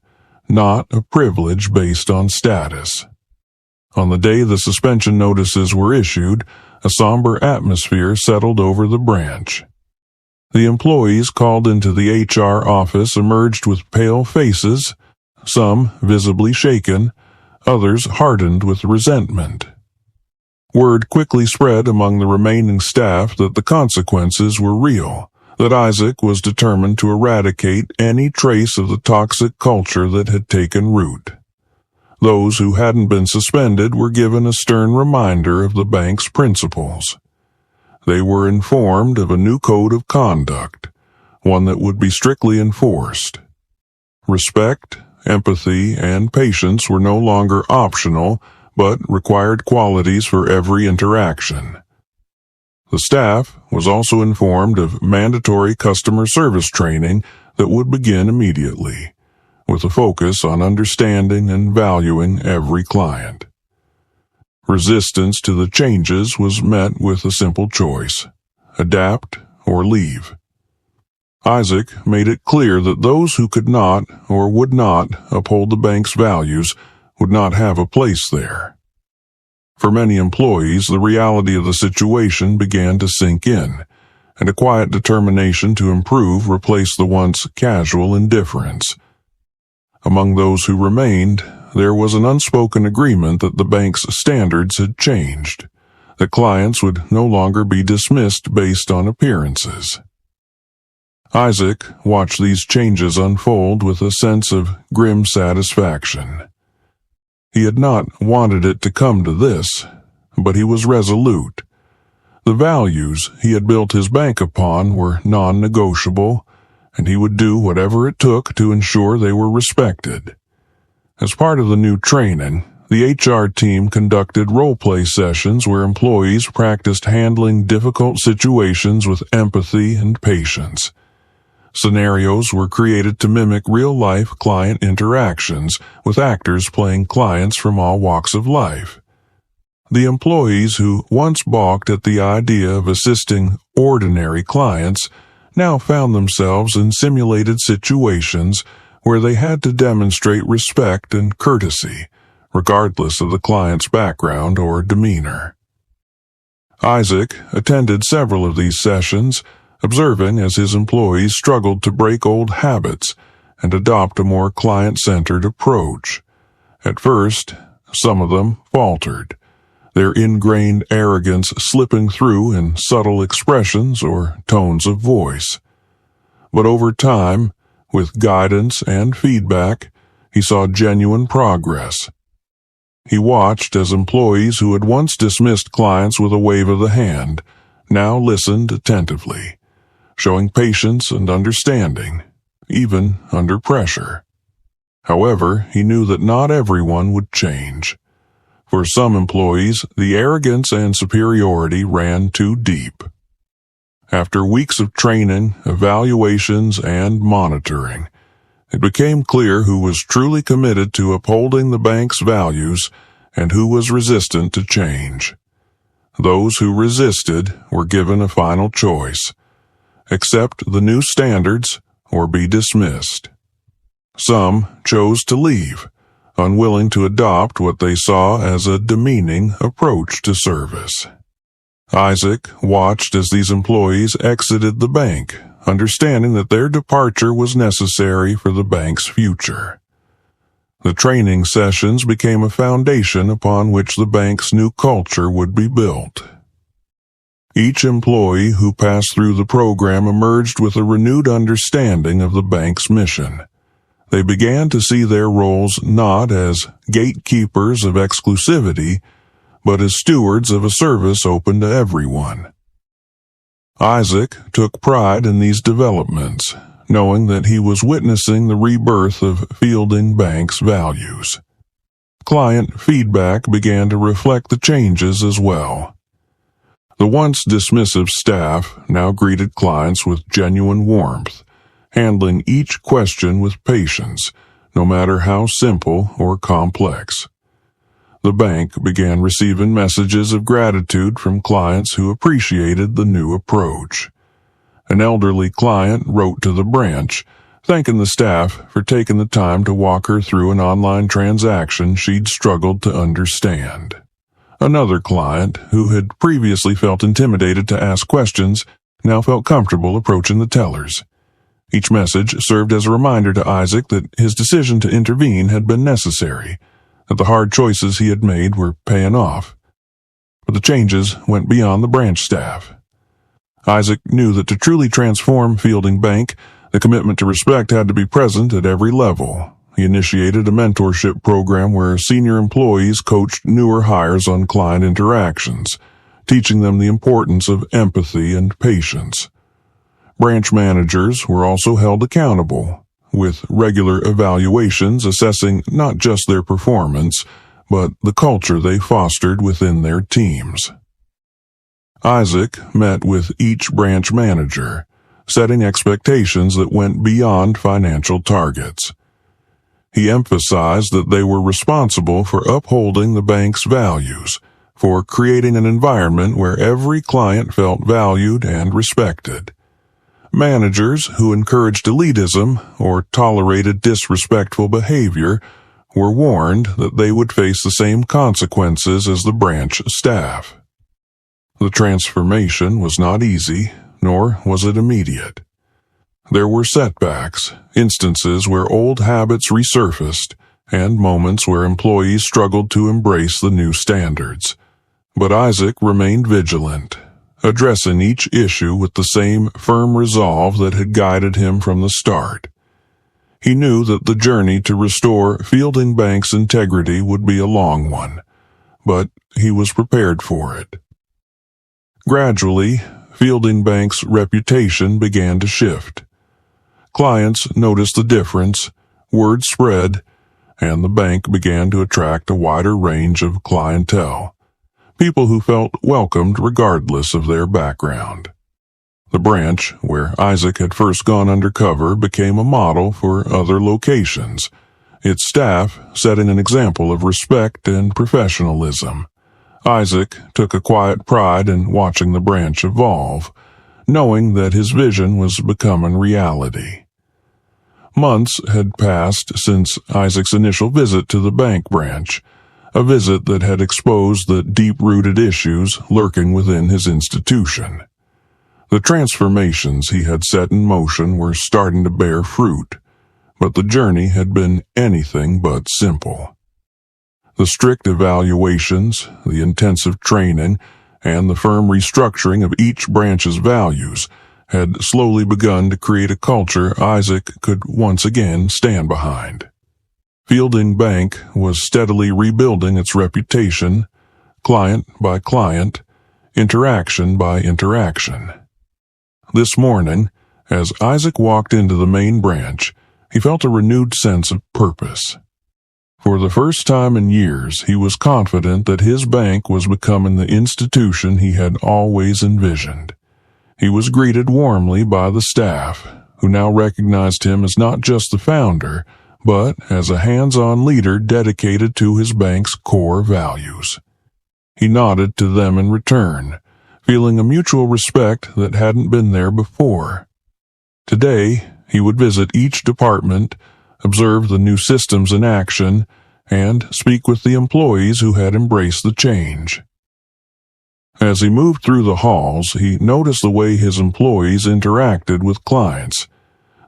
not a privilege based on status. On the day the suspension notices were issued, a somber atmosphere settled over the branch. The employees called into the HR office emerged with pale faces, some visibly shaken, others hardened with resentment. Word quickly spread among the remaining staff that the consequences were real, that Isaac was determined to eradicate any trace of the toxic culture that had taken root. Those who hadn't been suspended were given a stern reminder of the bank's principles. They were informed of a new code of conduct, one that would be strictly enforced. Respect, empathy, and patience were no longer optional, but required qualities for every interaction. The staff was also informed of mandatory customer service training that would begin immediately, with a focus on understanding and valuing every client. Resistance to the changes was met with a simple choice: adapt or leave. Isaac made it clear that those who could not or would not uphold the bank's values would not have a place there. For many employees, the reality of the situation began to sink in, and a quiet determination to improve replaced the once casual indifference. Among those who remained, there was an unspoken agreement that the bank's standards had changed, that clients would no longer be dismissed based on appearances. Isaac watched these changes unfold with a sense of grim satisfaction. He had not wanted it to come to this, but he was resolute. The values he had built his bank upon were non-negotiable, and he would do whatever it took to ensure they were respected. As part of the new training, the HR team conducted role-play sessions where employees practiced handling difficult situations with empathy and patience. Scenarios were created to mimic real-life client interactions, with actors playing clients from all walks of life. The employees who once balked at the idea of assisting ordinary clients now found themselves in simulated situations where they had to demonstrate respect and courtesy, regardless of the client's background or demeanor. Isaac attended several of these sessions, observing as his employees struggled to break old habits and adopt a more client-centered approach. At first, some of them faltered, their ingrained arrogance slipping through in subtle expressions or tones of voice. But over time, with guidance and feedback, he saw genuine progress. He watched as employees who had once dismissed clients with a wave of the hand now listened attentively, showing patience and understanding, even under pressure. However, he knew that not everyone would change. For some employees, the arrogance and superiority ran too deep. After weeks of training, evaluations, and monitoring, it became clear who was truly committed to upholding the bank's values and who was resistant to change. Those who resisted were given a final choice: accept the new standards or be dismissed. Some chose to leave, unwilling to adopt what they saw as a demeaning approach to service. Isaac watched as these employees exited the bank, understanding that their departure was necessary for the bank's future. The training sessions became a foundation upon which the bank's new culture would be built. Each employee who passed through the program emerged with a renewed understanding of the bank's mission. They began to see their roles not as gatekeepers of exclusivity, but as stewards of a service open to everyone. Isaac took pride in these developments, knowing that he was witnessing the rebirth of Fielding Bank's values. Client feedback began to reflect the changes as well. The once dismissive staff now greeted clients with genuine warmth, handling each question with patience, no matter how simple or complex. the bank began receiving messages of gratitude from clients who appreciated the new approach. An elderly client wrote to the branch, thanking the staff for taking the time to walk her through an online transaction she'd struggled to understand. Another client, who had previously felt intimidated to ask questions, now felt comfortable approaching the tellers. Each message served as a reminder to Isaac that his decision to intervene had been necessary, that the hard choices he had made were paying off. But the changes went beyond the branch staff. Isaac knew that to truly transform Fielding Bank, the commitment to respect had to be present at every level. He initiated a mentorship program where senior employees coached newer hires on client interactions, teaching them the importance of empathy and patience. Branch managers were also held accountable, with regular evaluations assessing not just their performance, but the culture they fostered within their teams. Isaac met with each branch manager, setting expectations that went beyond financial targets. He emphasized that they were responsible for upholding the bank's values, for creating an environment where every client felt valued and respected. Managers who encouraged elitism or tolerated disrespectful behavior were warned that they would face the same consequences as the branch staff. The transformation was not easy, nor was it immediate. There were setbacks, instances where old habits resurfaced, and moments where employees struggled to embrace the new standards. But Isaac remained vigilant, addressing each issue with the same firm resolve that had guided him from the start. He knew that the journey to restore Fielding Bank's integrity would be a long one, but he was prepared for it. Gradually, Fielding Bank's reputation began to shift. Clients noticed the difference, word spread, and the bank began to attract a wider range of clientele, people who felt welcomed regardless of their background. The branch, where Isaac had first gone undercover, became a model for other locations, its staff setting an example of respect and professionalism. Isaac took a quiet pride in watching the branch evolve, knowing that his vision was becoming reality. Months had passed since Isaac's initial visit to the bank branch, a visit that had exposed the deep-rooted issues lurking within his institution. The transformations he had set in motion were starting to bear fruit, but the journey had been anything but simple. The strict evaluations, the intensive training, and the firm restructuring of each branch's values had slowly begun to create a culture Isaac could once again stand behind. Fielding Bank was steadily rebuilding its reputation, client by client, interaction by interaction. This morning, as Isaac walked into the main branch, he felt a renewed sense of purpose. For the first time in years, he was confident that his bank was becoming the institution he had always envisioned. He was greeted warmly by the staff, who now recognized him as not just the founder, but as a hands-on leader dedicated to his bank's core values. He nodded to them in return, feeling a mutual respect that hadn't been there before. Today, he would visit each department, observe the new systems in action, and speak with the employees who had embraced the change. As he moved through the halls, he noticed the way his employees interacted with clients.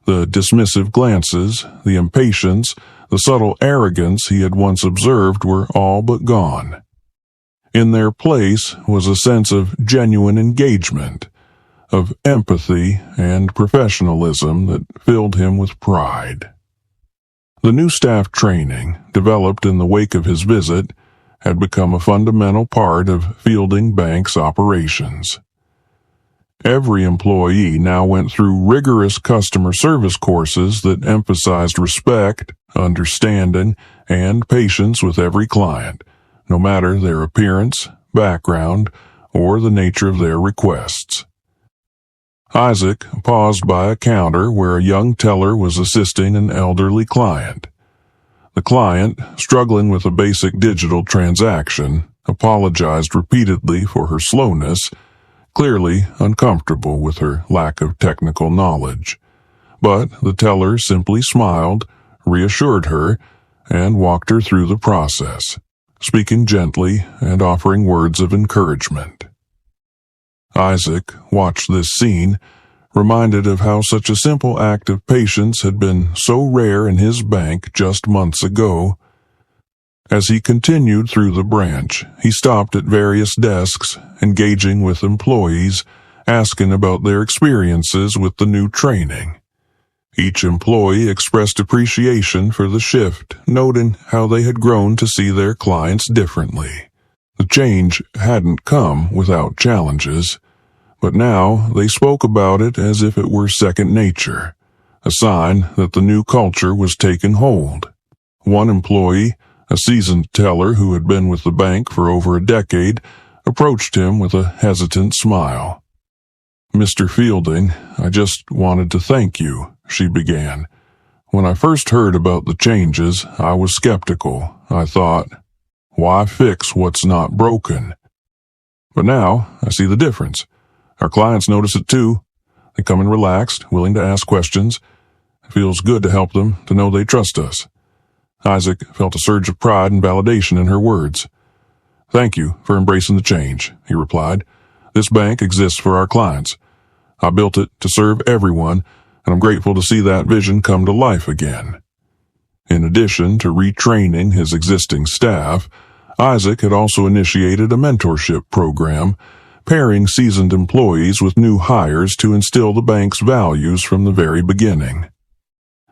The dismissive glances, the impatience, the subtle arrogance he had once observed were all but gone. In their place was a sense of genuine engagement, of empathy and professionalism that filled him with pride. The new staff training, developed in the wake of his visit, had become a fundamental part of Fielding Bank's operations. Every employee now went through rigorous customer service courses that emphasized respect, understanding, and patience with every client, no matter their appearance, background, or the nature of their requests. Isaac paused by a counter where a young teller was assisting an elderly client. The client, struggling with a basic digital transaction, apologized repeatedly for her slowness, clearly uncomfortable with her lack of technical knowledge. But the teller simply smiled, reassured her, and walked her through the process, speaking gently and offering words of encouragement. Isaac watched this scene, reminded of how such a simple act of patience had been so rare in his bank just months ago. As he continued through the branch, he stopped at various desks, engaging with employees, asking about their experiences with the new training. Each employee expressed appreciation for the shift, noting how they had grown to see their clients differently. The change hadn't come without challenges, but now they spoke about it as if it were second nature, a sign that the new culture was taking hold. One employee, a seasoned teller who had been with the bank for over a decade, approached him with a hesitant smile. "Mr. Fielding, I just wanted to thank you," she began. "When I first heard about the changes, I was skeptical. I thought, why fix what's not broken? But now I see the difference. Our clients notice it too. They come in relaxed, willing to ask questions. It feels good to help them, to know they trust us." Isaac felt a surge of pride and validation in her words. "Thank you for embracing the change," he replied. "This bank exists for our clients. I built it to serve everyone, and I'm grateful to see that vision come to life again." In addition to retraining his existing staff, Isaac had also initiated a mentorship program, pairing seasoned employees with new hires to instill the bank's values from the very beginning.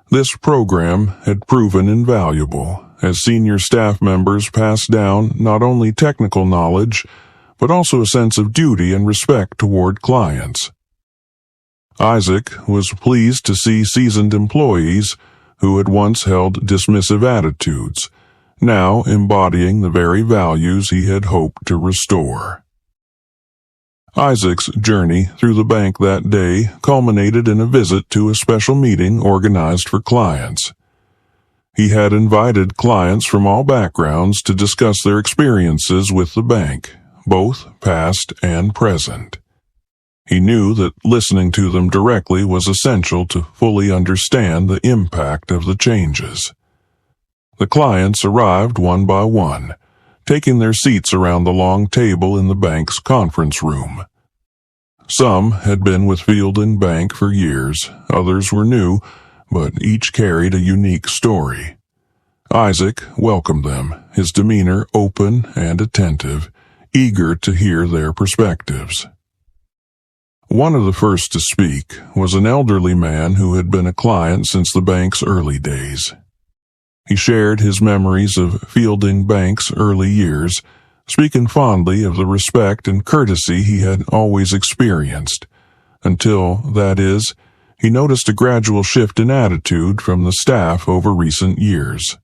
This program had proven invaluable, as senior staff members passed down not only technical knowledge, but also a sense of duty and respect toward clients. Isaac was pleased to see seasoned employees who had once held dismissive attitudes, now embodying the very values he had hoped to restore. Isaac's journey through the bank that day culminated in a visit to a special meeting organized for clients. He had invited clients from all backgrounds to discuss their experiences with the bank, both past and present. He knew that listening to them directly was essential to fully understand the impact of the changes. The clients arrived one by one, taking their seats around the long table in the bank's conference room. Some had been with Fielding Bank for years, others were new, but each carried a unique story. Isaac welcomed them, his demeanor open and attentive, eager to hear their perspectives. One of the first to speak was an elderly man who had been a client since the bank's early days. He shared his memories of Fielding Bank's early years, speaking fondly of the respect and courtesy he had always experienced, until, that is, he noticed a gradual shift in attitude from the staff over recent years.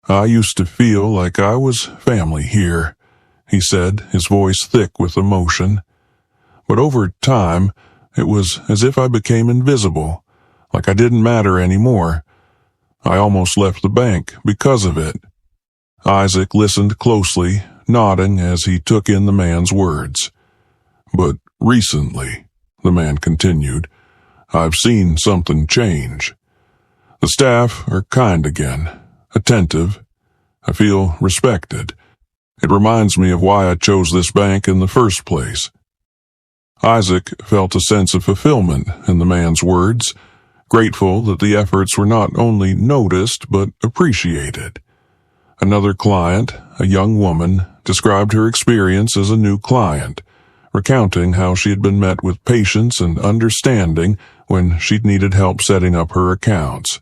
"I used to feel like I was family here," he said, his voice thick with emotion. "But over time, it was as if I became invisible, like I didn't matter anymore. I almost left the bank because of it." Isaac listened closely, nodding as he took in the man's words. "But recently," the man continued, "I've seen something change. The staff are kind again, attentive. I feel respected. It reminds me of why I chose this bank in the first place." Isaac felt a sense of fulfillment in the man's words, grateful that the efforts were not only noticed but appreciated. Another client, a young woman, described her experience as a new client, recounting how she had been met with patience and understanding when she'd needed help setting up her accounts.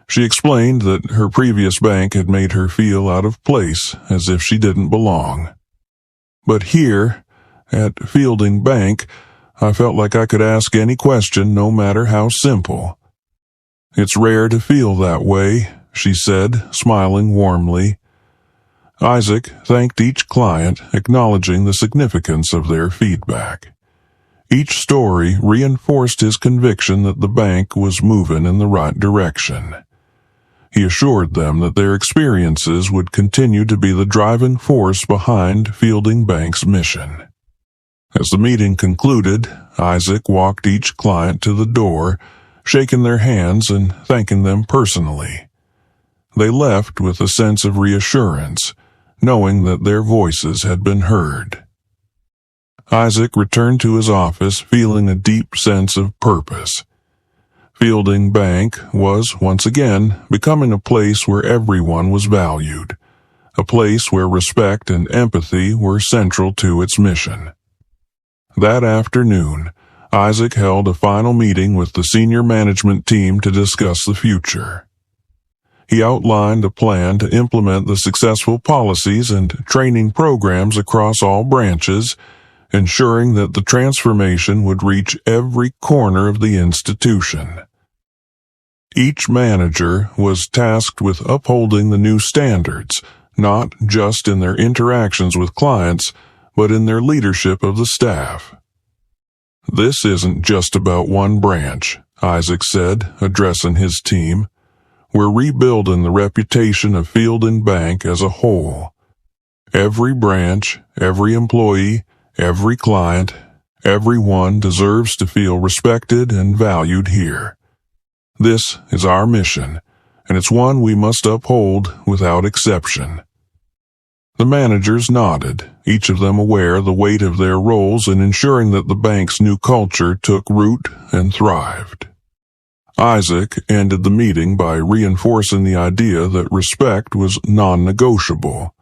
She explained that her previous bank had made her feel out of place, as if she didn't belong. "But here, at Fielding Bank, I felt like I could ask any question, no matter how simple. It's rare to feel that way," she said, smiling warmly. Isaac thanked each client, acknowledging the significance of their feedback. Each story reinforced his conviction that the bank was moving in the right direction. He assured them that their experiences would continue to be the driving force behind Fielding Bank's mission. As the meeting concluded, Isaac walked each client to the door, shaking their hands and thanking them personally. They left with a sense of reassurance, knowing that their voices had been heard. Isaac returned to his office feeling a deep sense of purpose. Fielding Bank was, once again, becoming a place where everyone was valued, a place where respect and empathy were central to its mission. That afternoon, Isaac held a final meeting with the senior management team to discuss the future. He outlined a plan to implement the successful policies and training programs across all branches, ensuring that the transformation would reach every corner of the institution. Each manager was tasked with upholding the new standards, not just in their interactions with clients, but in their leadership of the staff. "This isn't just about one branch," Isaac said, addressing his team. "We're rebuilding the reputation of Fielding Bank as a whole. Every branch, every employee, every client, everyone deserves to feel respected and valued here. This is our mission, and it's one we must uphold without exception." The managers nodded, each of them aware of the weight of their roles in ensuring that the bank's new culture took root and thrived. Isaac ended the meeting by reinforcing the idea that respect was non-negotiable.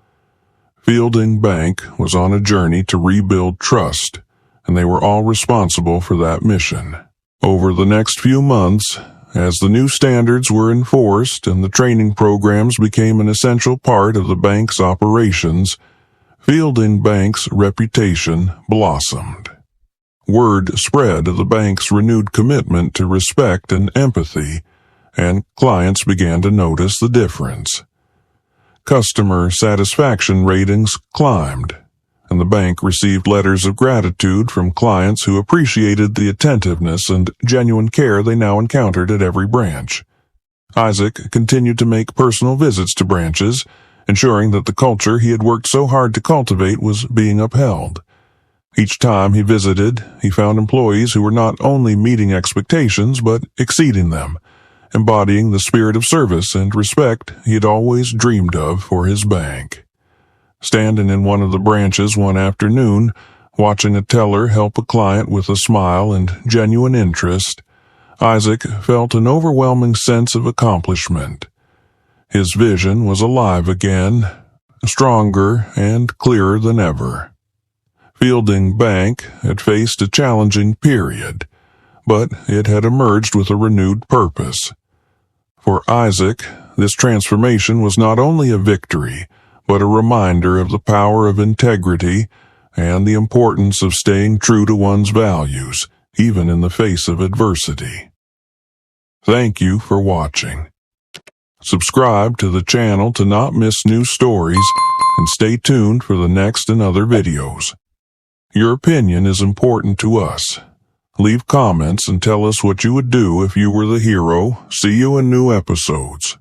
Fielding Bank was on a journey to rebuild trust, and they were all responsible for that mission. Over the next few months, as the new standards were enforced and the training programs became an essential part of the bank's operations, Fielding Bank's reputation blossomed. Word spread of the bank's renewed commitment to respect and empathy, and clients began to notice the difference. Customer satisfaction ratings climbed, and the bank received letters of gratitude from clients who appreciated the attentiveness and genuine care they now encountered at every branch. Isaac continued to make personal visits to branches, ensuring that the culture he had worked so hard to cultivate was being upheld. Each time he visited, he found employees who were not only meeting expectations but exceeding them, embodying the spirit of service and respect he had always dreamed of for his bank. Standing in one of the branches one afternoon, watching a teller help a client with a smile and genuine interest, Isaac felt an overwhelming sense of accomplishment. His vision was alive again, stronger and clearer than ever. Fielding Bank had faced a challenging period, but it had emerged with a renewed purpose. For Isaac, this transformation was not only a victory, but a reminder of the power of integrity and the importance of staying true to one's values, even in the face of adversity. Thank you for watching. Subscribe to the channel to not miss new stories, and stay tuned for the next and other videos. Your opinion is important to us. Leave comments and tell us what you would do if you were the hero. See you in new episodes.